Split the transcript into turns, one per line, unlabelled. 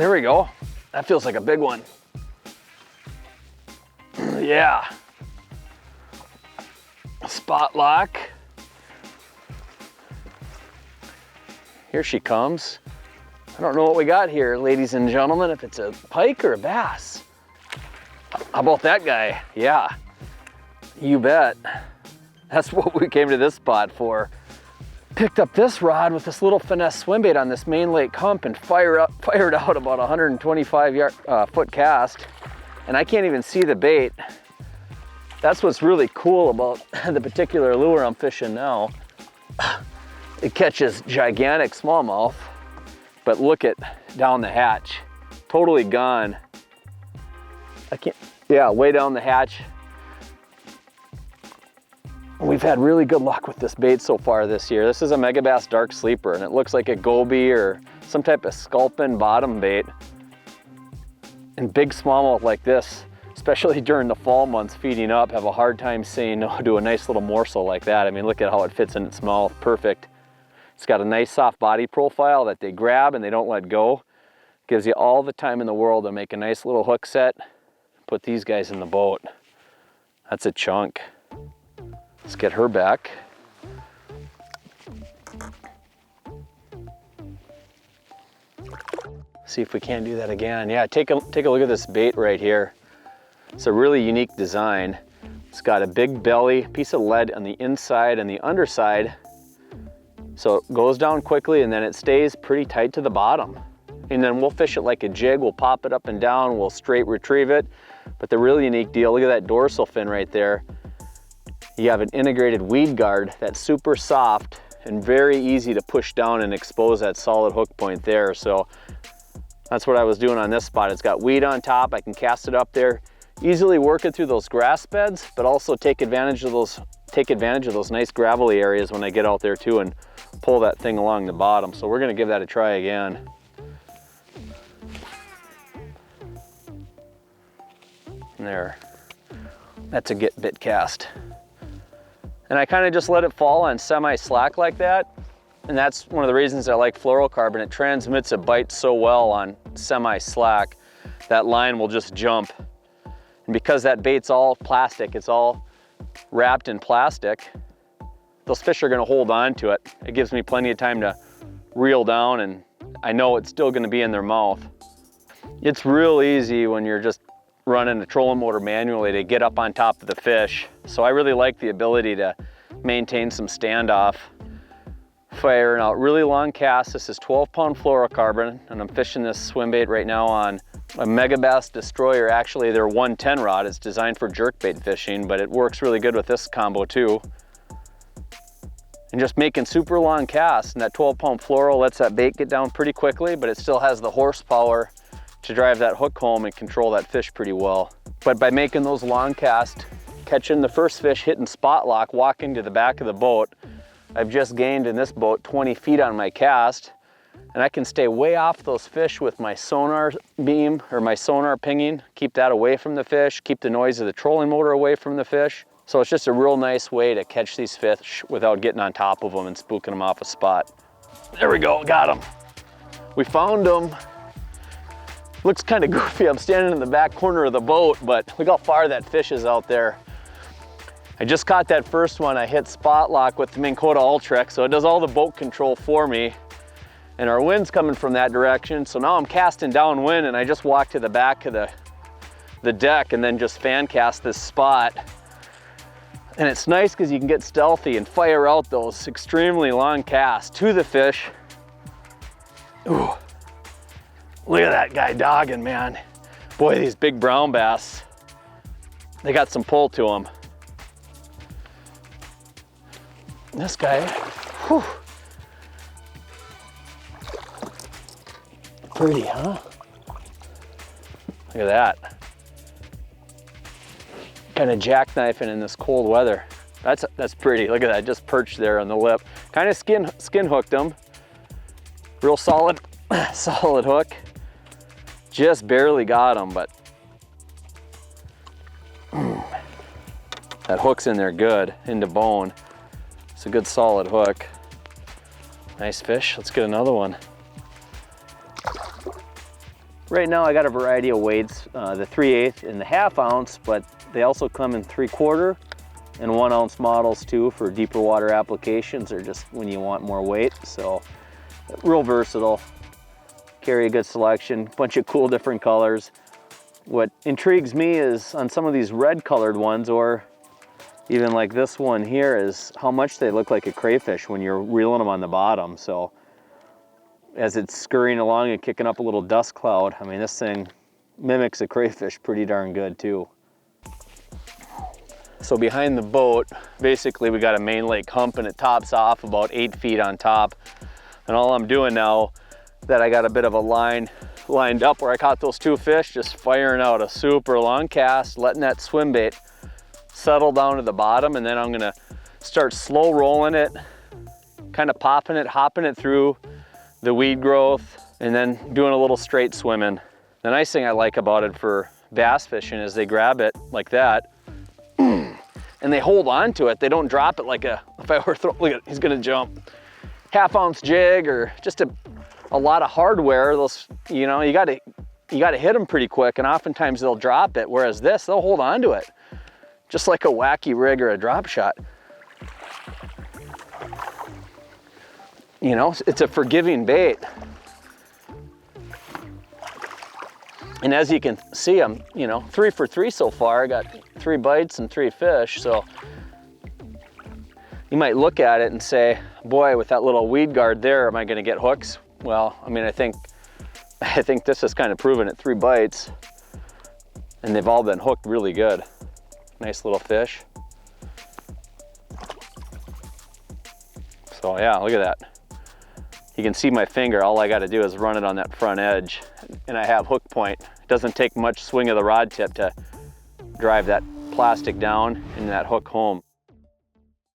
There we go. That feels like a big one. Yeah. Spot lock. Here she comes. I don't know what we got here, ladies and gentlemen, if it's a pike or a bass. How about that guy? Yeah, you bet. That's what we came to this spot for. Picked up this rod with this little finesse swim bait on this main lake hump and fired out about 125 foot cast. And I can't even see the bait. That's what's really cool about the particular lure I'm fishing now. It catches gigantic smallmouth, but look at down the hatch. Totally gone. I can't, yeah, way down the hatch. We've had really good luck with this bait so far this year. This is a Megabass Dark Sleeper, and it looks like a goby or some type of sculpin bottom bait. And big smallmouth like this, especially during the fall months feeding up, have a hard time saying no to a nice little morsel like that. I mean, look at how it fits in its mouth, perfect. It's got a nice soft body profile that they grab and they don't let go. Gives you all the time in the world to make a nice little hook set, put these guys in the boat. That's a chunk. Let's get her back. See if we can't do that again. Yeah, take a look at this bait right here. It's a really unique design. It's got a big belly, piece of lead on the inside and the underside. So it goes down quickly and then it stays pretty tight to the bottom. And then we'll fish it like a jig. We'll pop it up and down, we'll straight retrieve it. But the really unique deal, look at that dorsal fin right there. You have an integrated weed guard that's super soft and very easy to push down and expose that solid hook point there. So that's what I was doing on this spot. It's got weed on top. I can cast it up there, easily work it through those grass beds, but also take advantage of those nice gravelly areas when I get out there too and pull that thing along the bottom. So we're gonna give that a try again. And there, that's a get bit cast. And I kind of just let it fall on semi-slack like that. And that's one of the reasons I like fluorocarbon. It transmits a bite so well on semi-slack, that line will just jump. And because that bait's all plastic, it's all wrapped in plastic, those fish are gonna hold on to it. It gives me plenty of time to reel down and I know it's still gonna be in their mouth. It's real easy when you're just running a trolling motor manually to get up on top of the fish. So I really like the ability to maintain some standoff. Firing out really long casts. This is 12-pound fluorocarbon and I'm fishing this swim bait right now on a Megabass Destroyer. Actually, their 110 rod. It's designed for jerkbait fishing, but it works really good with this combo too. And just making super long casts, and that 12-pound fluoro lets that bait get down pretty quickly, but it still has the horsepower to drive that hook home and control that fish pretty well. But by making those long casts, catching the first fish, hitting spot lock, walking to the back of the boat, I've just gained in this boat 20 feet on my cast, and I can stay way off those fish with my sonar beam or my sonar pinging, keep that away from the fish, keep the noise of the trolling motor away from the fish. So it's just a real nice way to catch these fish without getting on top of them and spooking them off a spot. There we go, got them. We found them. Looks kind of goofy, I'm standing in the back corner of the boat, but look how far that fish is out there. I just caught that first one. I hit spot lock with the Minn Kota Ultrex, so it does all the boat control for me. And our wind's coming from that direction, so now I'm casting downwind and I just walk to the back of the deck and then just fan cast this spot. And it's nice because you can get stealthy and fire out those extremely long casts to the fish. Ooh. Look at that guy dogging, man. Boy, these big brown bass, they got some pull to them. This guy, whew. Pretty, huh? Look at that. Kind of jackknifing in this cold weather. That's pretty. Look at that, just perched there on the lip. Kind of skin hooked him. Real solid, solid hook. Just barely got him, but that hook's in there good, into bone. It's a good solid hook. Nice fish, let's get another one. Right now I got a variety of weights, the 3/8 and the 1/2 ounce, but they also come in 3/4 and 1 ounce models too for deeper water applications or just when you want more weight. So real versatile, carry a good selection, bunch of cool different colors. What intrigues me is on some of these red colored ones, or even like this one here, is how much they look like a crayfish when you're reeling them on the bottom. So as it's scurrying along and kicking up a little dust cloud, I mean, this thing mimics a crayfish pretty darn good too. So behind the boat, basically we got a main lake hump and it tops off about 8 feet on top. And all I'm doing now that I got a bit of a line lined up where I caught those 2 fish, just firing out a super long cast, letting that swim bait settle down to the bottom, and then I'm gonna start slow rolling it, kind of popping it, hopping it through the weed growth, and then doing a little straight swimming. The nice thing I like about it for bass fishing is they grab it like that, and they hold on to it. They don't drop it like if I were throwing, look at, he's gonna jump. 1/2 ounce jig or just a lot of hardware, those, you know, you gotta hit them pretty quick, and oftentimes they'll drop it, whereas this, they'll hold on to it. Just like a wacky rig or a drop shot. You know, it's a forgiving bait. And as you can see, I'm, you know, 3 for 3 so far. I got 3 bites and 3 fish, so you might look at it and say, boy, with that little weed guard there, am I gonna get hooks? Well, I mean, I think this has kind of proven it. 3 bites, and they've all been hooked really good. Nice little fish. So yeah, look at that. You can see my finger. All I got to do is run it on that front edge, and I have hook point. It doesn't take much swing of the rod tip to drive that plastic down and that hook home.